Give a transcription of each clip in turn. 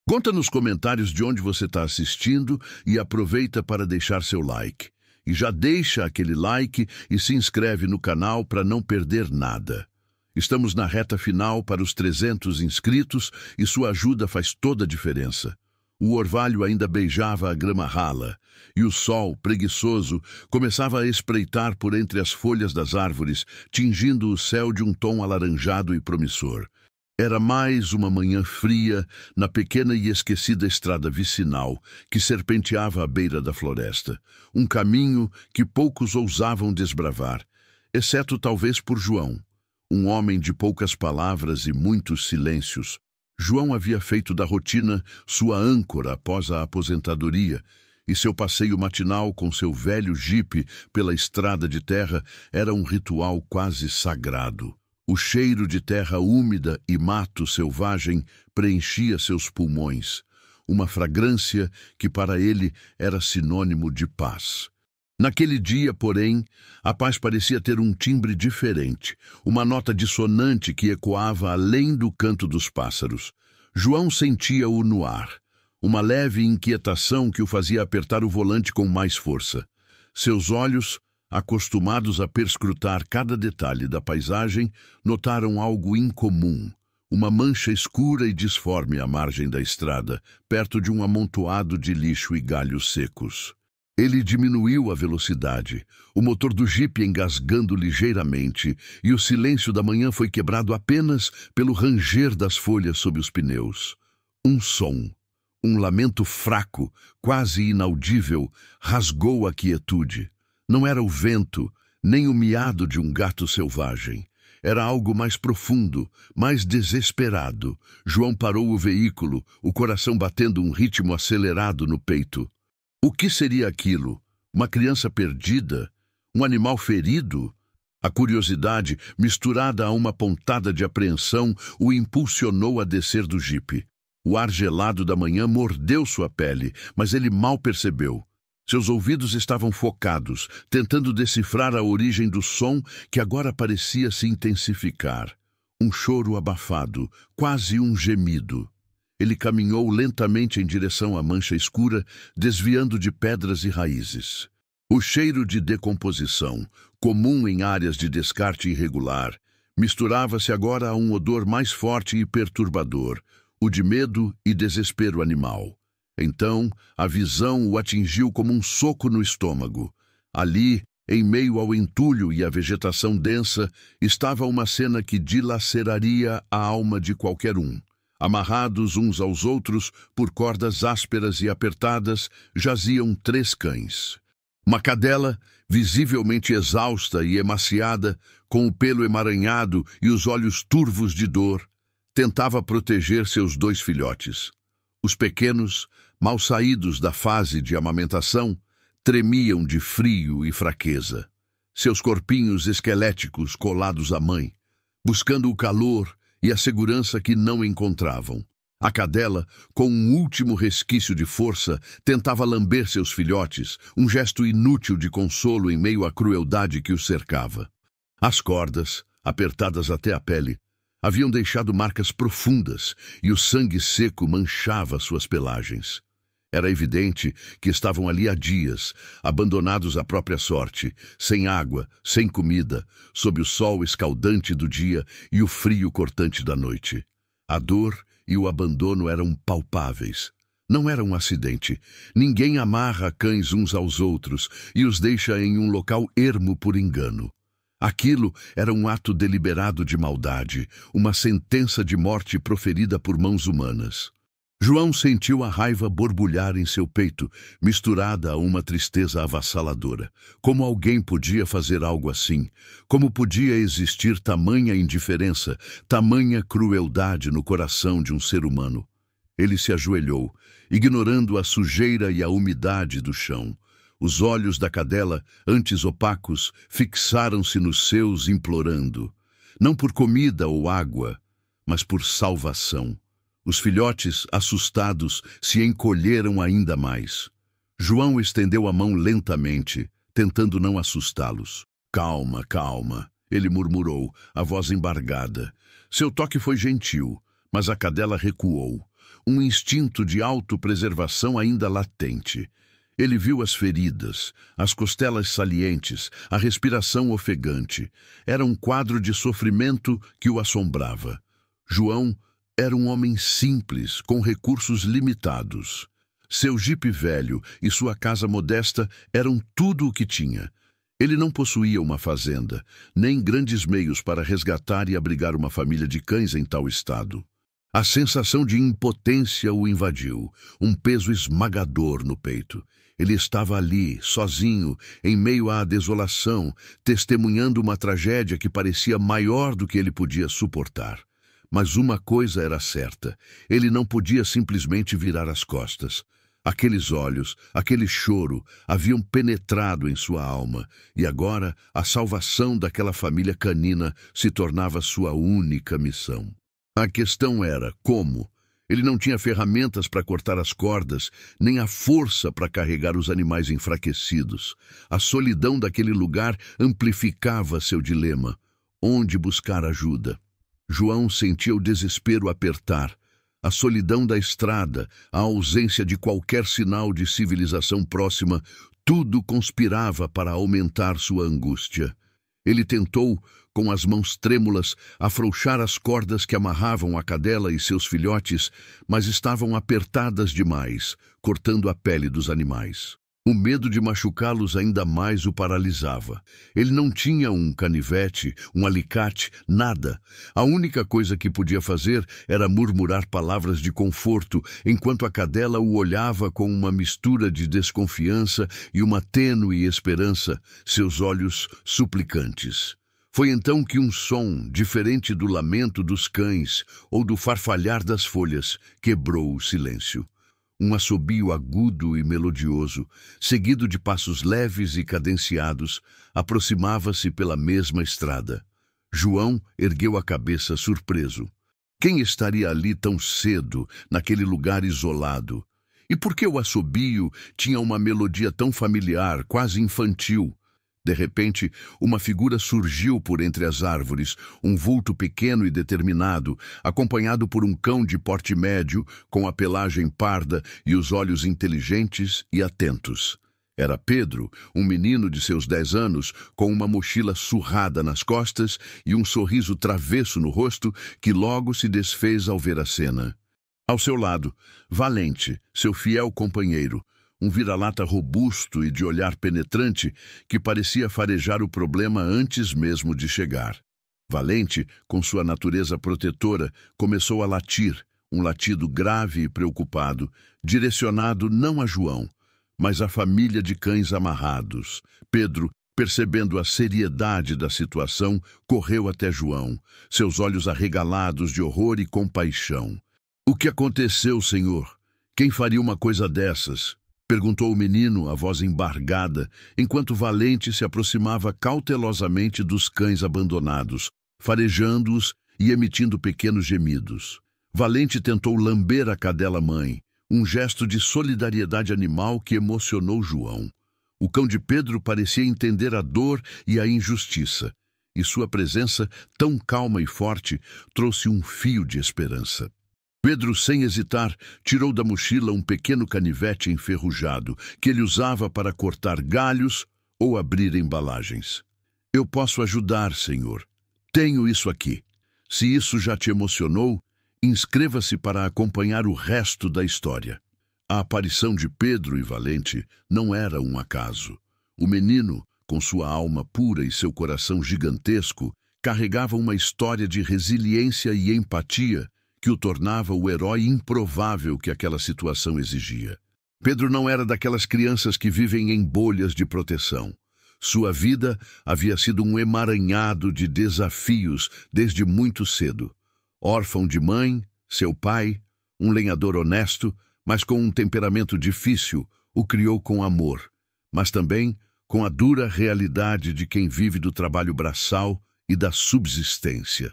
Conta nos comentários de onde você está assistindo e aproveita para deixar seu like. E já deixa aquele like e se inscreve no canal para não perder nada. Estamos na reta final para os 300 inscritos e sua ajuda faz toda a diferença. O orvalho ainda beijava a grama rala e o sol, preguiçoso, começava a espreitar por entre as folhas das árvores, tingindo o céu de um tom alaranjado e promissor. Era mais uma manhã fria na pequena e esquecida estrada vicinal que serpenteava à beira da floresta, um caminho que poucos ousavam desbravar, exceto talvez por João, um homem de poucas palavras e muitos silêncios. João havia feito da rotina sua âncora após a aposentadoria, e seu passeio matinal com seu velho jipe pela estrada de terra era um ritual quase sagrado. O cheiro de terra úmida e mato selvagem preenchia seus pulmões, uma fragrância que para ele era sinônimo de paz. Naquele dia, porém, a paz parecia ter um timbre diferente, uma nota dissonante que ecoava além do canto dos pássaros. João sentia-o no ar, uma leve inquietação que o fazia apertar o volante com mais força. Seus olhos, acostumados a perscrutar cada detalhe da paisagem, notaram algo incomum, uma mancha escura e disforme à margem da estrada, perto de um amontoado de lixo e galhos secos. Ele diminuiu a velocidade, o motor do jipe engasgando ligeiramente, e o silêncio da manhã foi quebrado apenas pelo ranger das folhas sob os pneus. Um som, um lamento fraco, quase inaudível, rasgou a quietude. Não era o vento, nem o miado de um gato selvagem. Era algo mais profundo, mais desesperado. João parou o veículo, o coração batendo um ritmo acelerado no peito. O que seria aquilo? Uma criança perdida? Um animal ferido? A curiosidade, misturada a uma pontada de apreensão, o impulsionou a descer do jipe. O ar gelado da manhã mordeu sua pele, mas ele mal percebeu. Seus ouvidos estavam focados, tentando decifrar a origem do som que agora parecia se intensificar. Um choro abafado, quase um gemido. Ele caminhou lentamente em direção à mancha escura, desviando de pedras e raízes. O cheiro de decomposição, comum em áreas de descarte irregular, misturava-se agora a um odor mais forte e perturbador, o de medo e desespero animal. Então, a visão o atingiu como um soco no estômago. Ali, em meio ao entulho e à vegetação densa, estava uma cena que dilaceraria a alma de qualquer um. Amarrados uns aos outros por cordas ásperas e apertadas, jaziam 3 cães. Uma cadela, visivelmente exausta e emaciada, com o pelo emaranhado e os olhos turvos de dor, tentava proteger seus 2 filhotes. Os pequenos, mal saídos da fase de amamentação, tremiam de frio e fraqueza, seus corpinhos esqueléticos colados à mãe, buscando o calor e a segurança que não encontravam. A cadela, com um último resquício de força, tentava lamber seus filhotes, um gesto inútil de consolo em meio à crueldade que os cercava. As cordas, apertadas até a pele, haviam deixado marcas profundas e o sangue seco manchava suas pelagens. Era evidente que estavam ali há dias, abandonados à própria sorte, sem água, sem comida, sob o sol escaldante do dia e o frio cortante da noite. A dor e o abandono eram palpáveis. Não era um acidente. Ninguém amarra cães uns aos outros e os deixa em um local ermo por engano. Aquilo era um ato deliberado de maldade, uma sentença de morte proferida por mãos humanas. João sentiu a raiva borbulhar em seu peito, misturada a uma tristeza avassaladora. Como alguém podia fazer algo assim? Como podia existir tamanha indiferença, tamanha crueldade no coração de um ser humano? Ele se ajoelhou, ignorando a sujeira e a umidade do chão. Os olhos da cadela, antes opacos, fixaram-se nos seus, implorando. Não por comida ou água, mas por salvação. Os filhotes, assustados, se encolheram ainda mais. João estendeu a mão lentamente, tentando não assustá-los. Calma, calma, ele murmurou, a voz embargada. Seu toque foi gentil, mas a cadela recuou. um instinto de autopreservação ainda latente. Ele viu as feridas, as costelas salientes, a respiração ofegante. Era um quadro de sofrimento que o assombrava. João era um homem simples, com recursos limitados. Seu jipe velho e sua casa modesta eram tudo o que tinha. Ele não possuía uma fazenda, nem grandes meios para resgatar e abrigar uma família de cães em tal estado. A sensação de impotência o invadiu, um peso esmagador no peito. Ele estava ali, sozinho, em meio à desolação, testemunhando uma tragédia que parecia maior do que ele podia suportar. Mas uma coisa era certa: ele não podia simplesmente virar as costas. Aqueles olhos, aquele choro, haviam penetrado em sua alma, e agora a salvação daquela família canina se tornava sua única missão. A questão era como. Ele não tinha ferramentas para cortar as cordas, nem a força para carregar os animais enfraquecidos. A solidão daquele lugar amplificava seu dilema. Onde buscar ajuda? João sentia o desespero apertar. A solidão da estrada, a ausência de qualquer sinal de civilização próxima, tudo conspirava para aumentar sua angústia. Ele tentou, com as mãos trêmulas, afrouxar as cordas que amarravam a cadela e seus filhotes, mas estavam apertadas demais, cortando a pele dos animais. O medo de machucá-los ainda mais o paralisava. Ele não tinha um canivete, um alicate, nada. A única coisa que podia fazer era murmurar palavras de conforto, enquanto a cadela o olhava com uma mistura de desconfiança e uma tênue esperança, seus olhos suplicantes. Foi então que um som, diferente do lamento dos cães ou do farfalhar das folhas, quebrou o silêncio. Um assobio agudo e melodioso, seguido de passos leves e cadenciados, aproximava-se pela mesma estrada. João ergueu a cabeça surpreso. Quem estaria ali tão cedo, naquele lugar isolado? E por que o assobio tinha uma melodia tão familiar, quase infantil? De repente, uma figura surgiu por entre as árvores, um vulto pequeno e determinado, acompanhado por um cão de porte médio, com a pelagem parda e os olhos inteligentes e atentos. Era Pedro, um menino de seus 10 anos, com uma mochila surrada nas costas e um sorriso travesso no rosto, que logo se desfez ao ver a cena. Ao seu lado, Valente, seu fiel companheiro, um vira-lata robusto e de olhar penetrante que parecia farejar o problema antes mesmo de chegar. Valente, com sua natureza protetora, começou a latir, um latido grave e preocupado, direcionado não a João, mas à família de cães amarrados. Pedro, percebendo a seriedade da situação, correu até João, seus olhos arregalados de horror e compaixão. "O que aconteceu, senhor? Quem faria uma coisa dessas?" perguntou o menino, a voz embargada, enquanto Valente se aproximava cautelosamente dos cães abandonados, farejando-os e emitindo pequenos gemidos. Valente tentou lamber a cadela-mãe, um gesto de solidariedade animal que emocionou João. O cão de Pedro parecia entender a dor e a injustiça, e sua presença, tão calma e forte, trouxe um fio de esperança. Pedro, sem hesitar, tirou da mochila um pequeno canivete enferrujado, que ele usava para cortar galhos ou abrir embalagens. "Eu posso ajudar, senhor. Tenho isso aqui. Se isso já te emocionou, inscreva-se para acompanhar o resto da história." A aparição de Pedro e Valente não era um acaso. O menino, com sua alma pura e seu coração gigantesco, carregava uma história de resiliência e empatia que o tornava o herói improvável que aquela situação exigia. Pedro não era daquelas crianças que vivem em bolhas de proteção. Sua vida havia sido um emaranhado de desafios desde muito cedo. Órfão de mãe, seu pai, um lenhador honesto, mas com um temperamento difícil, o criou com amor, mas também com a dura realidade de quem vive do trabalho braçal e da subsistência.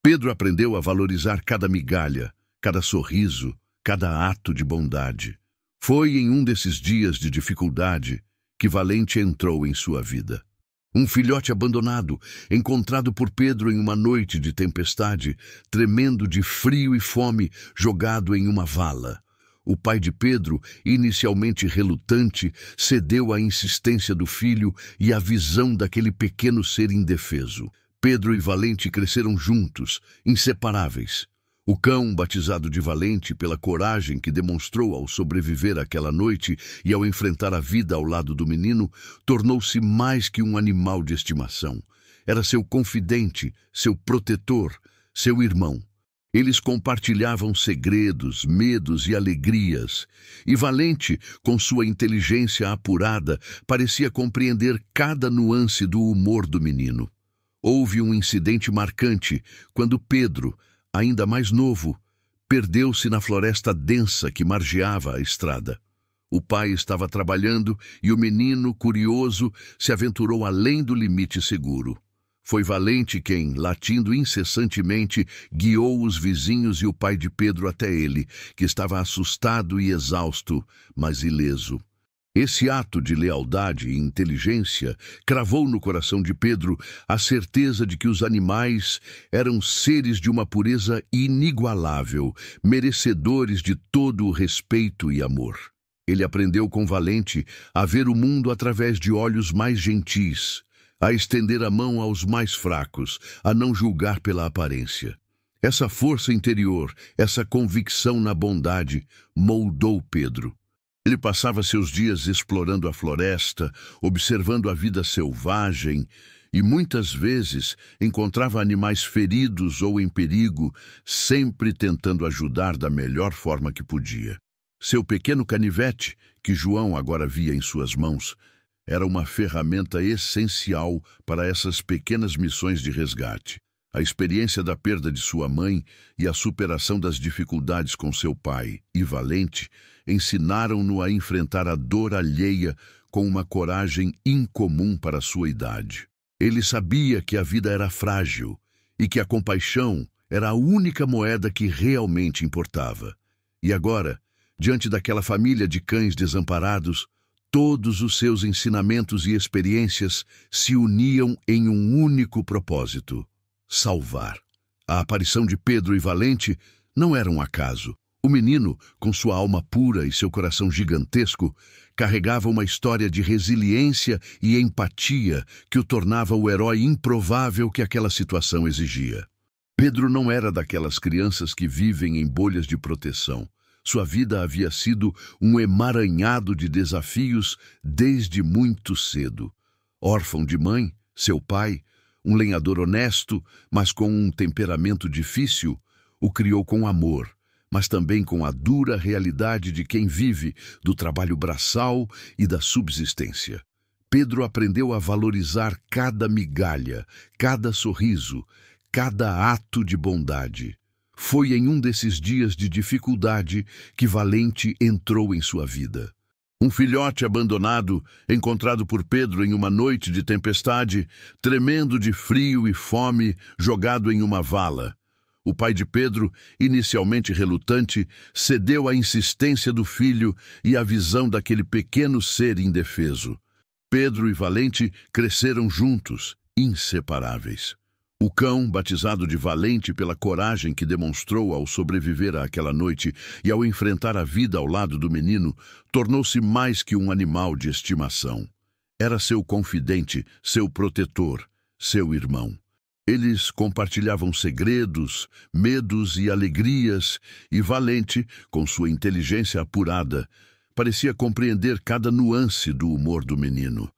Pedro aprendeu a valorizar cada migalha, cada sorriso, cada ato de bondade. Foi em um desses dias de dificuldade que Valente entrou em sua vida. Um filhote abandonado, encontrado por Pedro em uma noite de tempestade, tremendo de frio e fome, jogado em uma vala. O pai de Pedro, inicialmente relutante, cedeu à insistência do filho e à visão daquele pequeno ser indefeso. Pedro e Valente cresceram juntos, inseparáveis. O cão, batizado de Valente pela coragem que demonstrou ao sobreviver àquela noite e ao enfrentar a vida ao lado do menino, tornou-se mais que um animal de estimação. Era seu confidente, seu protetor, seu irmão. Eles compartilhavam segredos, medos e alegrias. E Valente, com sua inteligência apurada, parecia compreender cada nuance do humor do menino. Houve um incidente marcante quando Pedro, ainda mais novo, perdeu-se na floresta densa que margeava a estrada. O pai estava trabalhando e o menino, curioso, se aventurou além do limite seguro. Foi Valente quem, latindo incessantemente, guiou os vizinhos e o pai de Pedro até ele, que estava assustado e exausto, mas ileso. Esse ato de lealdade e inteligência cravou no coração de Pedro a certeza de que os animais eram seres de uma pureza inigualável, merecedores de todo o respeito e amor. Ele aprendeu com Valente a ver o mundo através de olhos mais gentis, a estender a mão aos mais fracos, a não julgar pela aparência. Essa força interior, essa convicção na bondade, moldou Pedro. Ele passava seus dias explorando a floresta, observando a vida selvagem e muitas vezes encontrava animais feridos ou em perigo, sempre tentando ajudar da melhor forma que podia. Seu pequeno canivete, que João agora via em suas mãos, era uma ferramenta essencial para essas pequenas missões de resgate. A experiência da perda de sua mãe e a superação das dificuldades com seu pai e Valente ensinaram-no a enfrentar a dor alheia com uma coragem incomum para sua idade. Ele sabia que a vida era frágil e que a compaixão era a única moeda que realmente importava. E agora, diante daquela família de cães desamparados, todos os seus ensinamentos e experiências se uniam em um único propósito: salvar. A aparição de Pedro e Valente não era um acaso. O menino, com sua alma pura e seu coração gigantesco, carregava uma história de resiliência e empatia que o tornava o herói improvável que aquela situação exigia. Pedro não era daquelas crianças que vivem em bolhas de proteção. Sua vida havia sido um emaranhado de desafios desde muito cedo. Órfão de mãe, seu pai, um lenhador honesto, mas com um temperamento difícil, o criou com amor, mas também com a dura realidade de quem vive do trabalho braçal e da subsistência. Pedro aprendeu a valorizar cada migalha, cada sorriso, cada ato de bondade. Foi em um desses dias de dificuldade que Valente entrou em sua vida. Um filhote abandonado, encontrado por Pedro em uma noite de tempestade, tremendo de frio e fome, jogado em uma vala. O pai de Pedro, inicialmente relutante, cedeu à insistência do filho e à visão daquele pequeno ser indefeso. Pedro e Valente cresceram juntos, inseparáveis. O cão, batizado de Valente pela coragem que demonstrou ao sobreviver àquela noite e ao enfrentar a vida ao lado do menino, tornou-se mais que um animal de estimação. Era seu confidente, seu protetor, seu irmão. Eles compartilhavam segredos, medos e alegrias, e Valente, com sua inteligência apurada, parecia compreender cada nuance do humor do menino.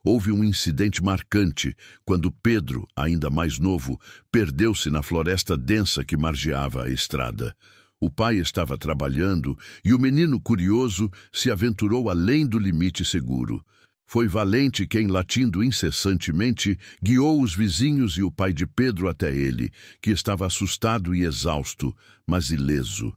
Houve um incidente marcante quando Pedro, ainda mais novo, perdeu-se na floresta densa que margeava a estrada. O pai estava trabalhando e o menino, curioso, se aventurou além do limite seguro. Foi Valente quem, latindo incessantemente, guiou os vizinhos e o pai de Pedro até ele, que estava assustado e exausto, mas ileso.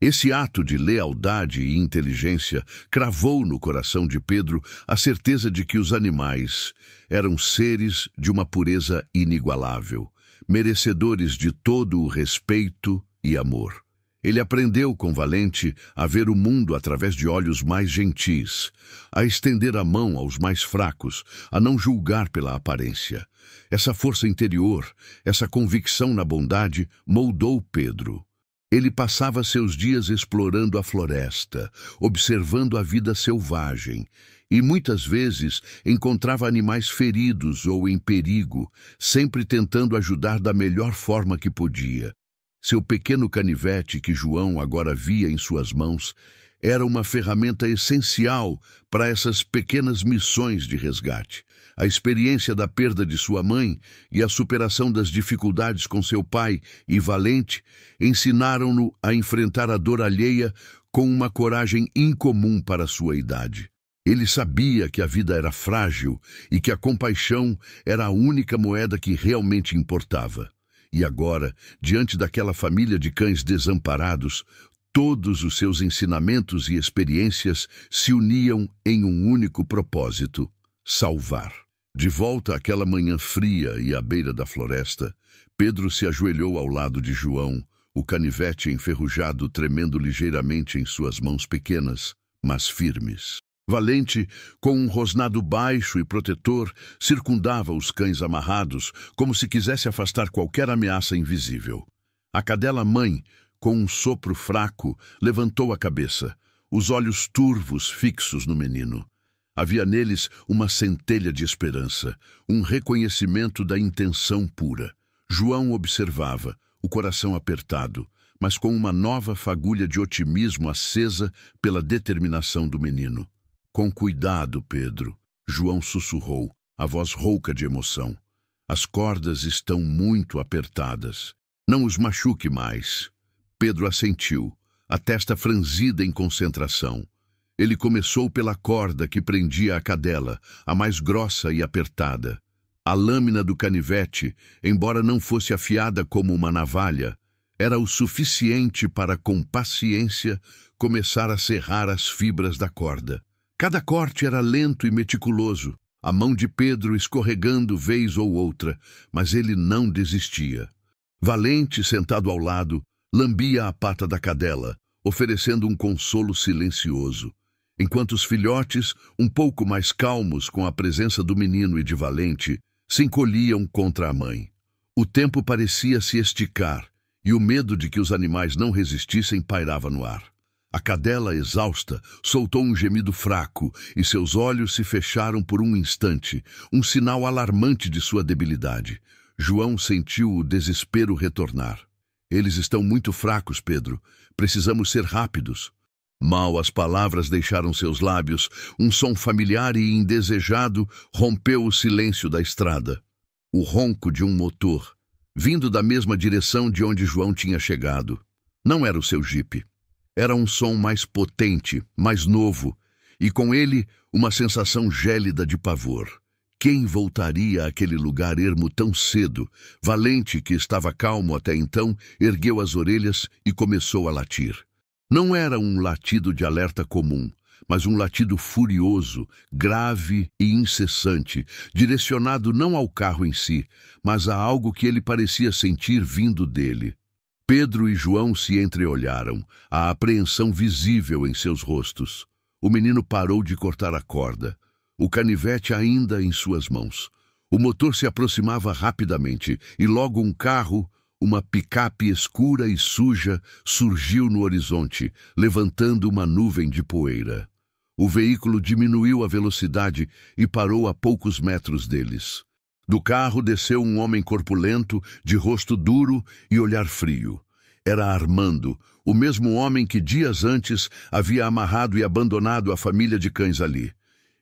Esse ato de lealdade e inteligência cravou no coração de Pedro a certeza de que os animais eram seres de uma pureza inigualável, merecedores de todo o respeito e amor. Ele aprendeu com Valente a ver o mundo através de olhos mais gentis, a estender a mão aos mais fracos, a não julgar pela aparência. Essa força interior, essa convicção na bondade, moldou Pedro. Ele passava seus dias explorando a floresta, observando a vida selvagem, e muitas vezes encontrava animais feridos ou em perigo, sempre tentando ajudar da melhor forma que podia. Seu pequeno canivete, que João agora via em suas mãos, era uma ferramenta essencial para essas pequenas missões de resgate. A experiência da perda de sua mãe e a superação das dificuldades com seu pai e Valente ensinaram-no a enfrentar a dor alheia com uma coragem incomum para sua idade. Ele sabia que a vida era frágil e que a compaixão era a única moeda que realmente importava. E agora, diante daquela família de cães desamparados, todos os seus ensinamentos e experiências se uniam em um único propósito: salvar. De volta àquela manhã fria e à beira da floresta, Pedro se ajoelhou ao lado de João, o canivete enferrujado tremendo ligeiramente em suas mãos pequenas, mas firmes. Valente, com um rosnado baixo e protetor, circundava os cães amarrados, como se quisesse afastar qualquer ameaça invisível. A cadela-mãe, com um sopro fraco, levantou a cabeça, os olhos turvos fixos no menino. Havia neles uma centelha de esperança, um reconhecimento da intenção pura. João observava, o coração apertado, mas com uma nova fagulha de otimismo acesa pela determinação do menino. Com cuidado, Pedro, João sussurrou, a voz rouca de emoção. As cordas estão muito apertadas. Não os machuque mais. Pedro assentiu, a testa franzida em concentração. Ele começou pela corda que prendia a cadela, a mais grossa e apertada. A lâmina do canivete, embora não fosse afiada como uma navalha, era o suficiente para, com paciência, começar a serrar as fibras da corda. Cada corte era lento e meticuloso, a mão de Pedro escorregando vez ou outra, mas ele não desistia. Valente, sentado ao lado, lambia a pata da cadela, oferecendo um consolo silencioso, enquanto os filhotes, um pouco mais calmos com a presença do menino e de Valente, se encolhiam contra a mãe. O tempo parecia se esticar, e o medo de que os animais não resistissem pairava no ar. A cadela, exausta, soltou um gemido fraco e seus olhos se fecharam por um instante, um sinal alarmante de sua debilidade. João sentiu o desespero retornar. Eles estão muito fracos, Pedro. Precisamos ser rápidos. Mal as palavras deixaram seus lábios, um som familiar e indesejado rompeu o silêncio da estrada. O ronco de um motor, vindo da mesma direção de onde João tinha chegado. Não era o seu jipe. Era um som mais potente, mais novo, e com ele uma sensação gélida de pavor. Quem voltaria àquele lugar ermo tão cedo? Valente, que estava calmo até então, ergueu as orelhas e começou a latir. Não era um latido de alerta comum, mas um latido furioso, grave e incessante, direcionado não ao carro em si, mas a algo que ele parecia sentir vindo dele. Pedro e João se entreolharam, a apreensão visível em seus rostos. O menino parou de cortar a corda, o canivete ainda em suas mãos. O motor se aproximava rapidamente e logo um carro, uma picape escura e suja, surgiu no horizonte, levantando uma nuvem de poeira. O veículo diminuiu a velocidade e parou a poucos metros deles. Do carro desceu um homem corpulento, de rosto duro e olhar frio. Era Armando, o mesmo homem que dias antes havia amarrado e abandonado a família de cães ali.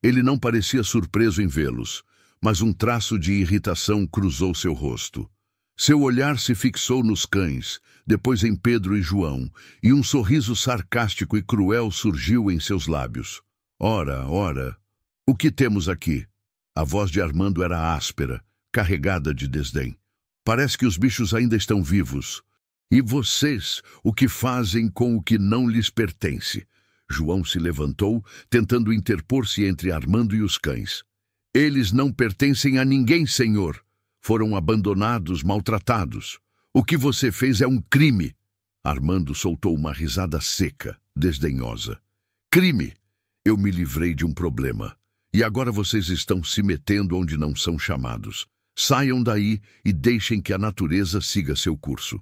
Ele não parecia surpreso em vê-los, mas um traço de irritação cruzou seu rosto. Seu olhar se fixou nos cães, depois em Pedro e João, e um sorriso sarcástico e cruel surgiu em seus lábios. Ora, o que temos aqui? A voz de Armando era áspera, carregada de desdém. Parece que os bichos ainda estão vivos. E vocês, o que fazem com o que não lhes pertence? João se levantou, tentando interpor-se entre Armando e os cães. Eles não pertencem a ninguém, senhor. Foram abandonados, maltratados. O que você fez é um crime. Armando soltou uma risada seca, desdenhosa. Crime! Eu me livrei de um problema. E agora vocês estão se metendo onde não são chamados. Saiam daí e deixem que a natureza siga seu curso.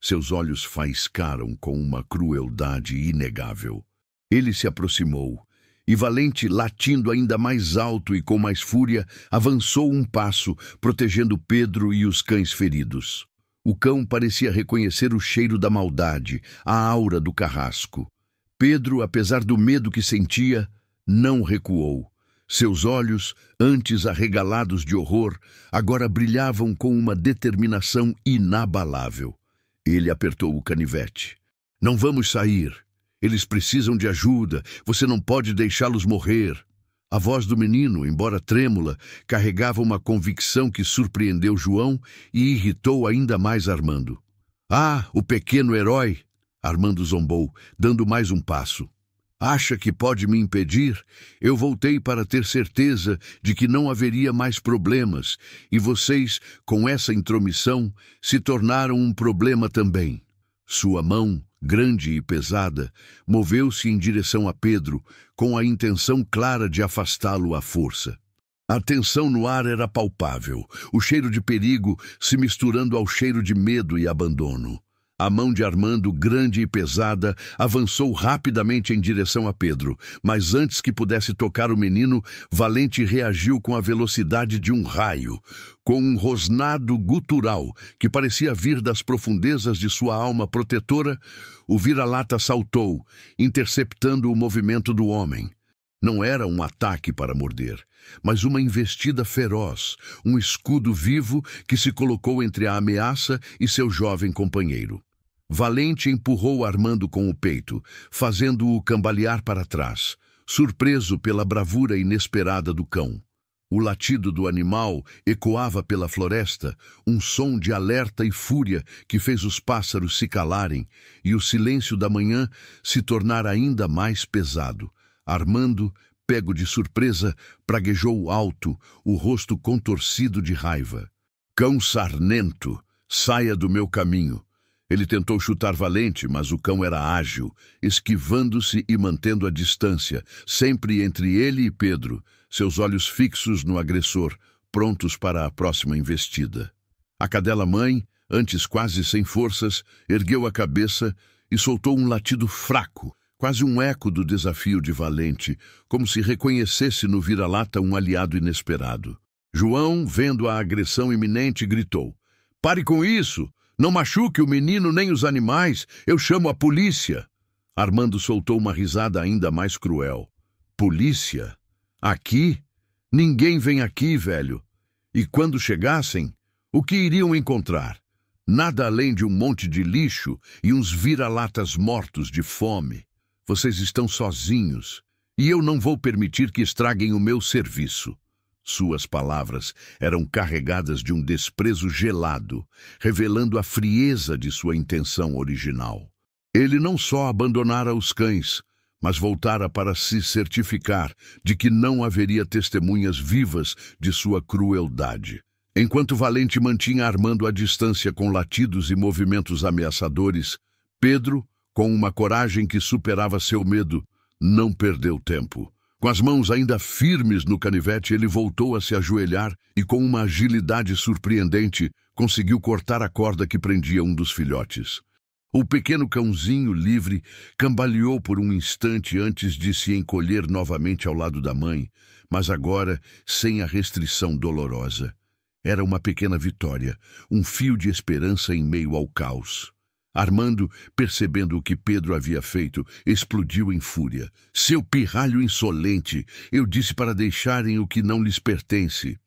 Seus olhos faiscaram com uma crueldade inegável. Ele se aproximou, e Valente, latindo ainda mais alto e com mais fúria, avançou um passo, protegendo Pedro e os cães feridos. O cão parecia reconhecer o cheiro da maldade, a aura do carrasco. Pedro, apesar do medo que sentia, não recuou. Seus olhos, antes arregalados de horror, agora brilhavam com uma determinação inabalável. Ele apertou o canivete. Não vamos sair. Eles precisam de ajuda. Você não pode deixá-los morrer. A voz do menino, embora trêmula, carregava uma convicção que surpreendeu João e irritou ainda mais Armando. Ah, o pequeno herói! Armando zombou, dando mais um passo. Acha que pode me impedir? Eu voltei para ter certeza de que não haveria mais problemas, e vocês, com essa intromissão, se tornaram um problema também. Sua mão, grande e pesada, moveu-se em direção a Pedro, com a intenção clara de afastá-lo à força. A tensão no ar era palpável, o cheiro de perigo se misturando ao cheiro de medo e abandono. A mão de Armando, grande e pesada, avançou rapidamente em direção a Pedro, mas antes que pudesse tocar o menino, Valente reagiu com a velocidade de um raio. Com um rosnado gutural que parecia vir das profundezas de sua alma protetora, o vira-lata saltou, interceptando o movimento do homem. Não era um ataque para morder, mas uma investida feroz, um escudo vivo que se colocou entre a ameaça e seu jovem companheiro. Valente empurrou Armando com o peito, fazendo-o cambalear para trás, surpreso pela bravura inesperada do cão. O latido do animal ecoava pela floresta, um som de alerta e fúria que fez os pássaros se calarem e o silêncio da manhã se tornar ainda mais pesado. Armando, pego de surpresa, praguejou alto, o rosto contorcido de raiva. Cão sarnento, saia do meu caminho. Ele tentou chutar Valente, mas o cão era ágil, esquivando-se e mantendo a distância, sempre entre ele e Pedro, seus olhos fixos no agressor, prontos para a próxima investida. A cadela-mãe, antes quase sem forças, ergueu a cabeça e soltou um latido fraco, quase um eco do desafio de Valente, como se reconhecesse no vira-lata um aliado inesperado. João, vendo a agressão iminente, gritou: "Pare com isso! Não machuque o menino nem os animais! Eu chamo a polícia!" Armando soltou uma risada ainda mais cruel. "Polícia? Aqui? Ninguém vem aqui, velho. E quando chegassem, o que iriam encontrar? Nada além de um monte de lixo e uns vira-latas mortos de fome. Vocês estão sozinhos, e eu não vou permitir que estraguem o meu serviço." Suas palavras eram carregadas de um desprezo gelado, revelando a frieza de sua intenção original. Ele não só abandonara os cães, mas voltara para se certificar de que não haveria testemunhas vivas de sua crueldade. Enquanto Valente mantinha Armando à distância com latidos e movimentos ameaçadores, Pedro, com uma coragem que superava seu medo, não perdeu tempo. Com as mãos ainda firmes no canivete, ele voltou a se ajoelhar e, com uma agilidade surpreendente, conseguiu cortar a corda que prendia um dos filhotes. O pequeno cãozinho livre cambaleou por um instante antes de se encolher novamente ao lado da mãe, mas agora sem a restrição dolorosa. Era uma pequena vitória, um fio de esperança em meio ao caos. Armando, percebendo o que Pedro havia feito, explodiu em fúria. "Seu pirralho insolente! Eu disse para deixarem o que não lhes pertence."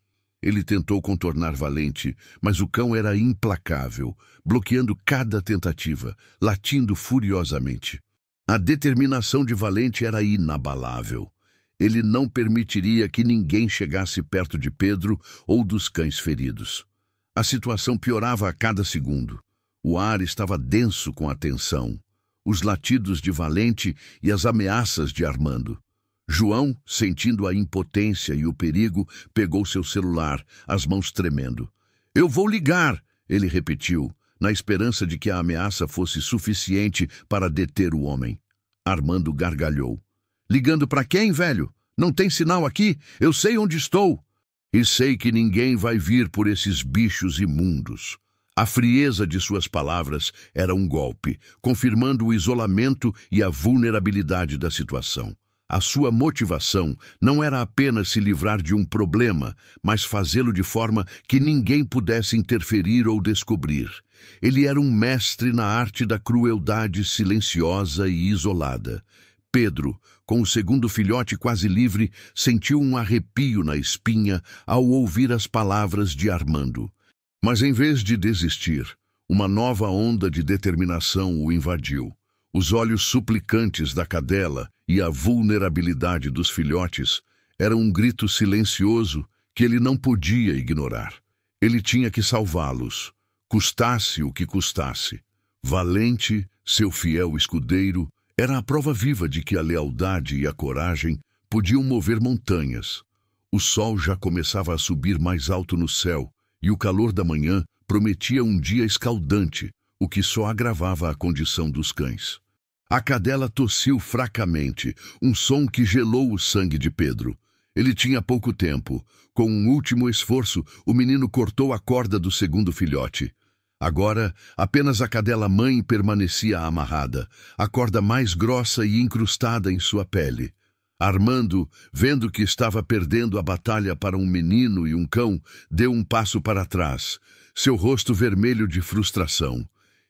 Ele tentou contornar Valente, mas o cão era implacável, bloqueando cada tentativa, latindo furiosamente. A determinação de Valente era inabalável. Ele não permitiria que ninguém chegasse perto de Pedro ou dos cães feridos. A situação piorava a cada segundo. O ar estava denso com a tensão, os latidos de Valente e as ameaças de Armando. João, sentindo a impotência e o perigo, pegou seu celular, as mãos tremendo. "Eu vou ligar!" ele repetiu, na esperança de que a ameaça fosse suficiente para deter o homem. Armando gargalhou. Ligando para quem, velho? Não tem sinal aqui? Eu sei onde estou. E sei que ninguém vai vir por esses bichos imundos. A frieza de suas palavras era um golpe, confirmando o isolamento e a vulnerabilidade da situação. A sua motivação não era apenas se livrar de um problema, mas fazê-lo de forma que ninguém pudesse interferir ou descobrir. Ele era um mestre na arte da crueldade silenciosa e isolada. Pedro, com o segundo filhote quase livre, sentiu um arrepio na espinha ao ouvir as palavras de Armando. Mas em vez de desistir, uma nova onda de determinação o invadiu. Os olhos suplicantes da cadela e a vulnerabilidade dos filhotes eram um grito silencioso que ele não podia ignorar. Ele tinha que salvá-los, custasse o que custasse. Valente, seu fiel escudeiro, era a prova viva de que a lealdade e a coragem podiam mover montanhas. O sol já começava a subir mais alto no céu e o calor da manhã prometia um dia escaldante, o que só agravava a condição dos cães. A cadela tossiu fracamente, um som que gelou o sangue de Pedro. Ele tinha pouco tempo. Com um último esforço, o menino cortou a corda do segundo filhote. Agora, apenas a cadela-mãe permanecia amarrada, a corda mais grossa e incrustada em sua pele. Armando, vendo que estava perdendo a batalha para um menino e um cão, deu um passo para trás, seu rosto vermelho de frustração.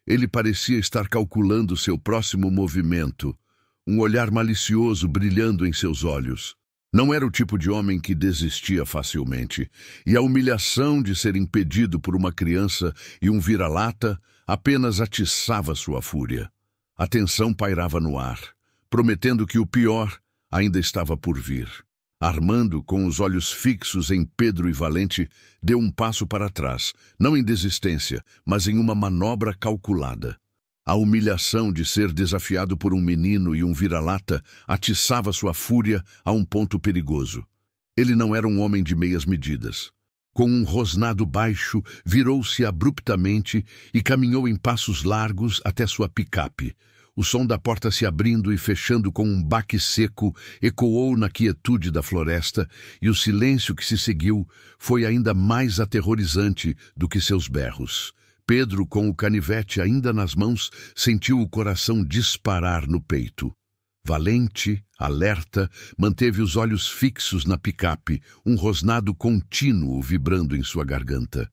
Ele parecia estar calculando seu próximo movimento, um olhar malicioso brilhando em seus olhos. Não era o tipo de homem que desistia facilmente, e a humilhação de ser impedido por uma criança e um vira-lata apenas atiçava sua fúria. A tensão pairava no ar, prometendo que o pior ainda estava por vir. Armando, com os olhos fixos em Pedro e Valente, deu um passo para trás, não em desistência, mas em uma manobra calculada. A humilhação de ser desafiado por um menino e um vira-lata atiçava sua fúria a um ponto perigoso. Ele não era um homem de meias medidas. Com um rosnado baixo, virou-se abruptamente e caminhou em passos largos até sua picape. O som da porta se abrindo e fechando com um baque seco ecoou na quietude da floresta, e o silêncio que se seguiu foi ainda mais aterrorizante do que seus berros. Pedro, com o canivete ainda nas mãos, sentiu o coração disparar no peito. Valente, alerta, manteve os olhos fixos na picape, um rosnado contínuo vibrando em sua garganta.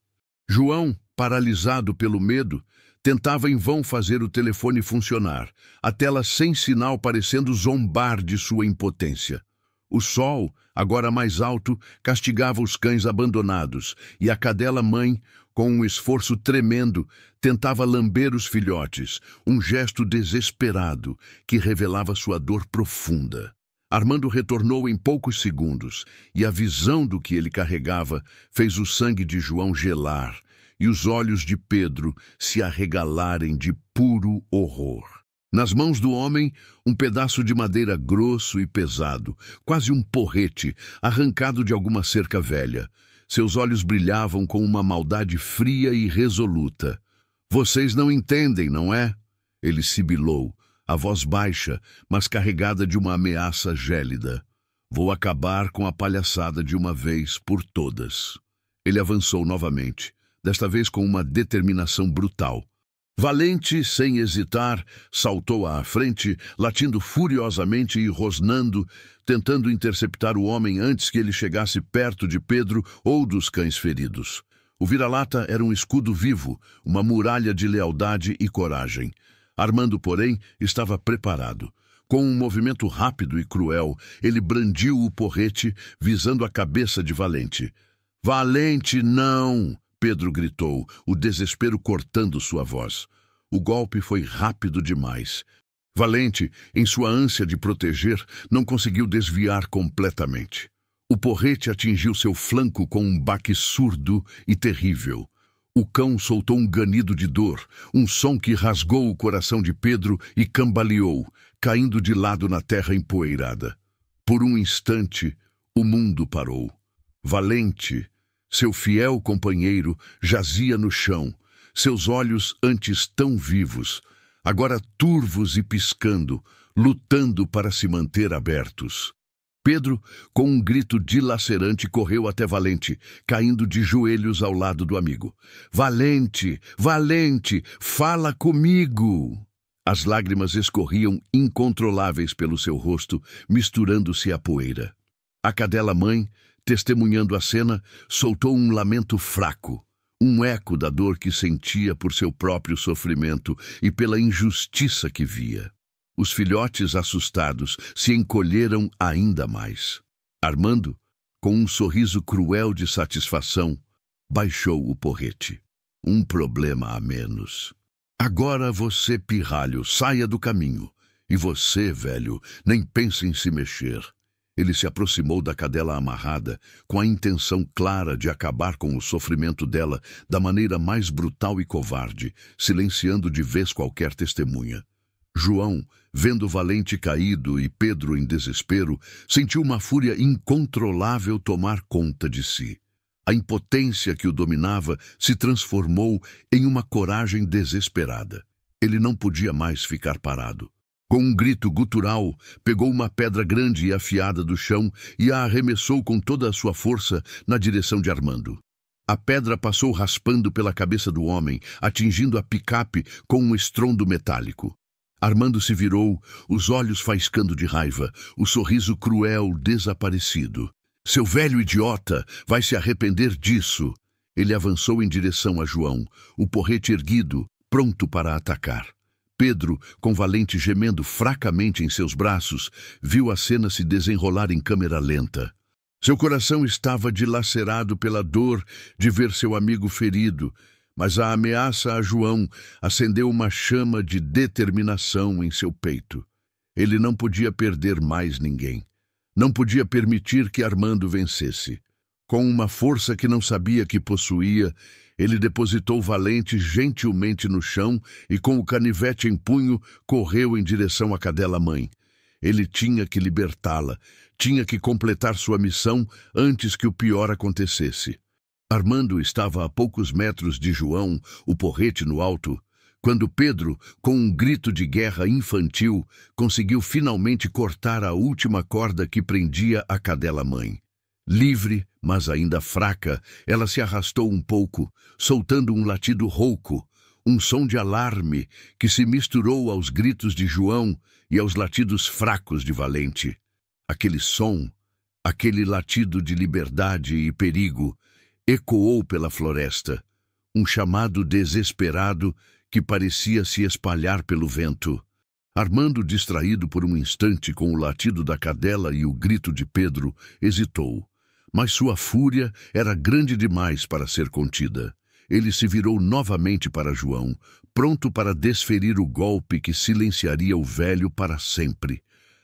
João, paralisado pelo medo, tentava em vão fazer o telefone funcionar, a tela sem sinal parecendo zombar de sua impotência. O sol, agora mais alto, castigava os cães abandonados, e a cadela-mãe, com um esforço tremendo, tentava lamber os filhotes, um gesto desesperado que revelava sua dor profunda. Armando retornou em poucos segundos, e a visão do que ele carregava fez o sangue de João gelar, e os olhos de Pedro se arregalarem de puro horror. Nas mãos do homem, um pedaço de madeira grosso e pesado, quase um porrete, arrancado de alguma cerca velha. Seus olhos brilhavam com uma maldade fria e resoluta. "Vocês não entendem, não é?" Ele sibilou, a voz baixa, mas carregada de uma ameaça gélida. "Vou acabar com a palhaçada de uma vez por todas." Ele avançou novamente, desta vez com uma determinação brutal. Valente, sem hesitar, saltou à frente, latindo furiosamente e rosnando, tentando interceptar o homem antes que ele chegasse perto de Pedro ou dos cães feridos. O vira-lata era um escudo vivo, uma muralha de lealdade e coragem. Armando, porém, estava preparado. Com um movimento rápido e cruel, ele brandiu o porrete, visando a cabeça de Valente. "Valente, não!" Pedro gritou, o desespero cortando sua voz. O golpe foi rápido demais. Valente, em sua ânsia de proteger, não conseguiu desviar completamente. O porrete atingiu seu flanco com um baque surdo e terrível. O cão soltou um ganido de dor, um som que rasgou o coração de Pedro e cambaleou, caindo de lado na terra empoeirada. Por um instante, o mundo parou. Valente, seu fiel companheiro, jazia no chão, Seus olhos, antes tão vivos, agora turvos e piscando, lutando para se manter abertos. Pedro, com um grito dilacerante, correu até Valente, caindo de joelhos ao lado do amigo. Valente, Valente, fala comigo! As lágrimas escorriam incontroláveis pelo seu rosto, misturando-se à poeira. A cadela-mãe, testemunhando a cena, soltou um lamento fraco, um eco da dor que sentia por seu próprio sofrimento e pela injustiça que via. Os filhotes, assustados, se encolheram ainda mais. Armando, com um sorriso cruel de satisfação, baixou o porrete. Um problema a menos. Agora você, pirralho, saia do caminho. E você, velho, nem pense em se mexer. Ele se aproximou da cadela amarrada, com a intenção clara de acabar com o sofrimento dela da maneira mais brutal e covarde, silenciando de vez qualquer testemunha. João, vendo Valente caído e Pedro em desespero, sentiu uma fúria incontrolável tomar conta de si. A impotência que o dominava se transformou em uma coragem desesperada. Ele não podia mais ficar parado. Com um grito gutural, pegou uma pedra grande e afiada do chão e a arremessou com toda a sua força na direção de Armando. A pedra passou raspando pela cabeça do homem, atingindo a picape com um estrondo metálico. Armando se virou, os olhos faiscando de raiva, o sorriso cruel desaparecido. Seu velho idiota vai se arrepender disso. Ele avançou em direção a João, o porrete erguido, pronto para atacar. Pedro, com Valente gemendo fracamente em seus braços, viu a cena se desenrolar em câmera lenta. Seu coração estava dilacerado pela dor de ver seu amigo ferido, mas a ameaça a João acendeu uma chama de determinação em seu peito. Ele não podia perder mais ninguém. Não podia permitir que Armando vencesse. Com uma força que não sabia que possuía, ele depositou Valente gentilmente no chão e, com o canivete em punho, correu em direção à cadela-mãe. Ele tinha que libertá-la, tinha que completar sua missão antes que o pior acontecesse. Armando estava a poucos metros de João, o porrete no alto, quando Pedro, com um grito de guerra infantil, conseguiu finalmente cortar a última corda que prendia a cadela-mãe. Livre, mas ainda fraca, ela se arrastou um pouco, soltando um latido rouco, um som de alarme que se misturou aos gritos de João e aos latidos fracos de Valente. Aquele som, aquele latido de liberdade e perigo, ecoou pela floresta, um chamado desesperado que parecia se espalhar pelo vento. Armando, distraído por um instante com o latido da cadela e o grito de Pedro, hesitou. Mas sua fúria era grande demais para ser contida. Ele se virou novamente para João, pronto para desferir o golpe que silenciaria o velho para sempre.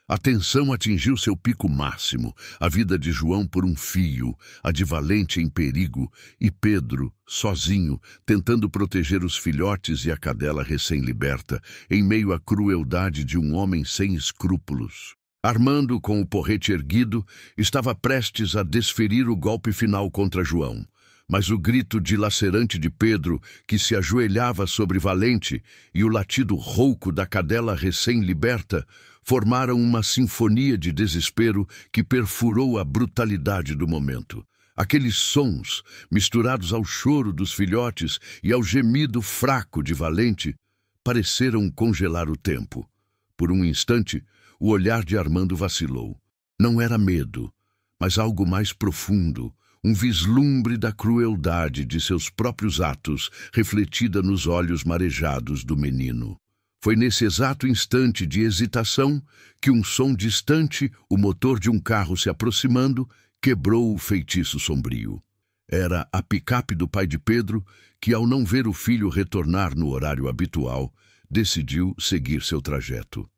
A tensão atingiu seu pico máximo, a vida de João por um fio, a de Valente em perigo, e Pedro, sozinho, tentando proteger os filhotes e a cadela recém-liberta, em meio à crueldade de um homem sem escrúpulos. Armando, com o porrete erguido, estava prestes a desferir o golpe final contra João. Mas o grito dilacerante de Pedro, que se ajoelhava sobre Valente, e o latido rouco da cadela recém-liberta formaram uma sinfonia de desespero que perfurou a brutalidade do momento. Aqueles sons, misturados ao choro dos filhotes e ao gemido fraco de Valente, pareceram congelar o tempo. Por um instante, o olhar de Armando vacilou. Não era medo, mas algo mais profundo, um vislumbre da crueldade de seus próprios atos, refletida nos olhos marejados do menino. Foi nesse exato instante de hesitação que um som distante, o motor de um carro se aproximando, quebrou o feitiço sombrio. Era a picape do pai de Pedro que, ao não ver o filho retornar no horário habitual, decidiu seguir seu trajeto.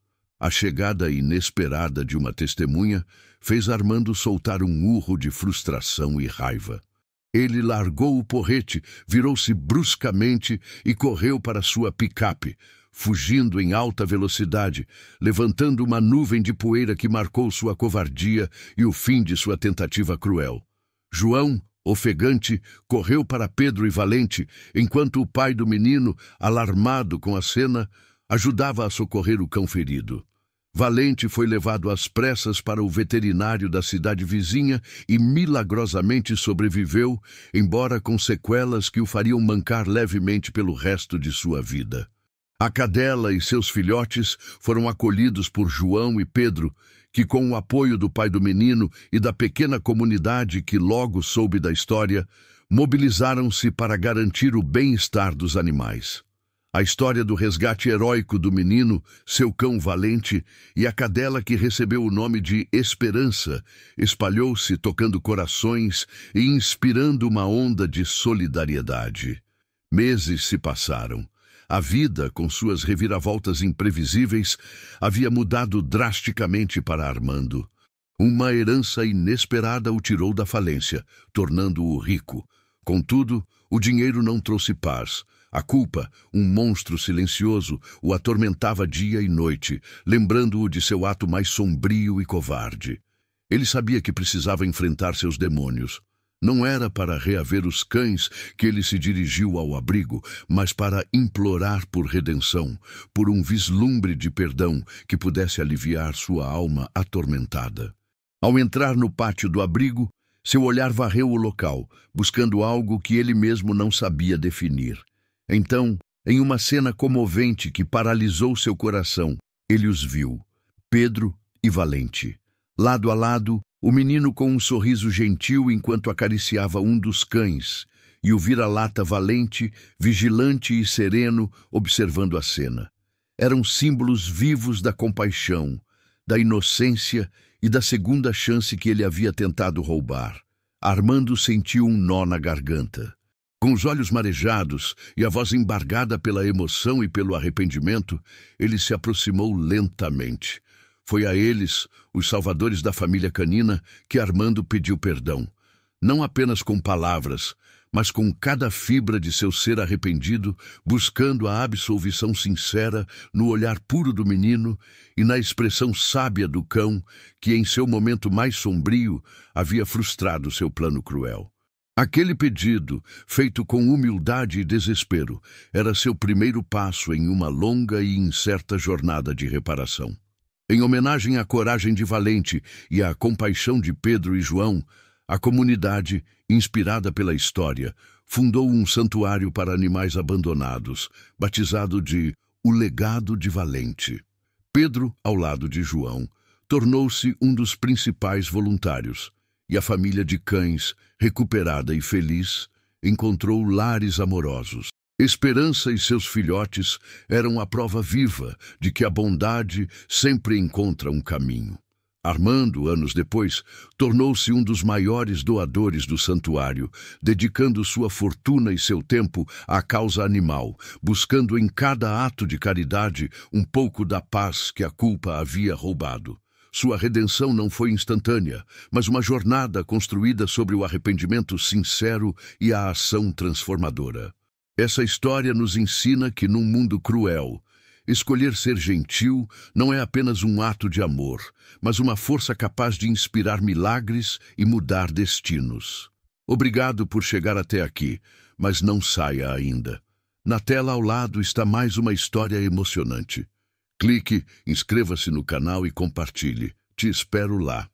A chegada inesperada de uma testemunha fez Armando soltar um urro de frustração e raiva. Ele largou o porrete, virou-se bruscamente e correu para sua picape, fugindo em alta velocidade, levantando uma nuvem de poeira que marcou sua covardia e o fim de sua tentativa cruel. João, Ofegante, correu para Pedro e Valente, enquanto o pai do menino, alarmado com a cena, ajudava a socorrer o cão ferido. Valente foi levado às pressas para o veterinário da cidade vizinha e milagrosamente sobreviveu, embora com sequelas que o fariam mancar levemente pelo resto de sua vida. A cadela e seus filhotes foram acolhidos por João e Pedro, que, com o apoio do pai do menino e da pequena comunidade que logo soube da história, mobilizaram-se para garantir o bem-estar dos animais. A história do resgate heróico do menino, seu cão Valente e a cadela que recebeu o nome de Esperança espalhou-se tocando corações e inspirando uma onda de solidariedade. Meses se passaram. A vida, com suas reviravoltas imprevisíveis, havia mudado drasticamente para Armando. Uma herança inesperada o tirou da falência, tornando-o rico. Contudo, o dinheiro não trouxe paz. A culpa, um monstro silencioso, o atormentava dia e noite, lembrando-o de seu ato mais sombrio e covarde. Ele sabia que precisava enfrentar seus demônios. Não era para reaver os cães que ele se dirigiu ao abrigo, mas para implorar por redenção, por um vislumbre de perdão que pudesse aliviar sua alma atormentada. Ao entrar no pátio do abrigo, seu olhar varreu o local, buscando algo que ele mesmo não sabia definir. Então, em uma cena comovente que paralisou seu coração, ele os viu, Pedro e Valente. Lado a lado, o menino com um sorriso gentil enquanto acariciava um dos cães, e o vira-lata Valente, vigilante e sereno, observando a cena. Eram símbolos vivos da compaixão, da inocência e da segunda chance que ele havia tentado roubar. Armando sentiu um nó na garganta. Com os olhos marejados e a voz embargada pela emoção e pelo arrependimento, ele se aproximou lentamente. Foi a eles, os salvadores da família canina, que Armando pediu perdão. Não apenas com palavras, mas com cada fibra de seu ser arrependido, buscando a absolvição sincera no olhar puro do menino e na expressão sábia do cão, que em seu momento mais sombrio havia frustrado seu plano cruel. Aquele pedido, feito com humildade e desespero, era seu primeiro passo em uma longa e incerta jornada de reparação. Em homenagem à coragem de Valente e à compaixão de Pedro e João, a comunidade, inspirada pela história, fundou um santuário para animais abandonados, batizado de O Legado de Valente. Pedro, ao lado de João, tornou-se um dos principais voluntários, e a família de cães, recuperada e feliz, encontrou lares amorosos. Esperança e seus filhotes eram a prova viva de que a bondade sempre encontra um caminho. Armando, anos depois, tornou-se um dos maiores doadores do santuário, dedicando sua fortuna e seu tempo à causa animal, buscando em cada ato de caridade um pouco da paz que a culpa havia roubado. Sua redenção não foi instantânea, mas uma jornada construída sobre o arrependimento sincero e a ação transformadora. Essa história nos ensina que, num mundo cruel, escolher ser gentil não é apenas um ato de amor, mas uma força capaz de inspirar milagres e mudar destinos. Obrigado por chegar até aqui, mas não saia ainda. Na tela ao lado está mais uma história emocionante. Clique, inscreva-se no canal e compartilhe. Te espero lá.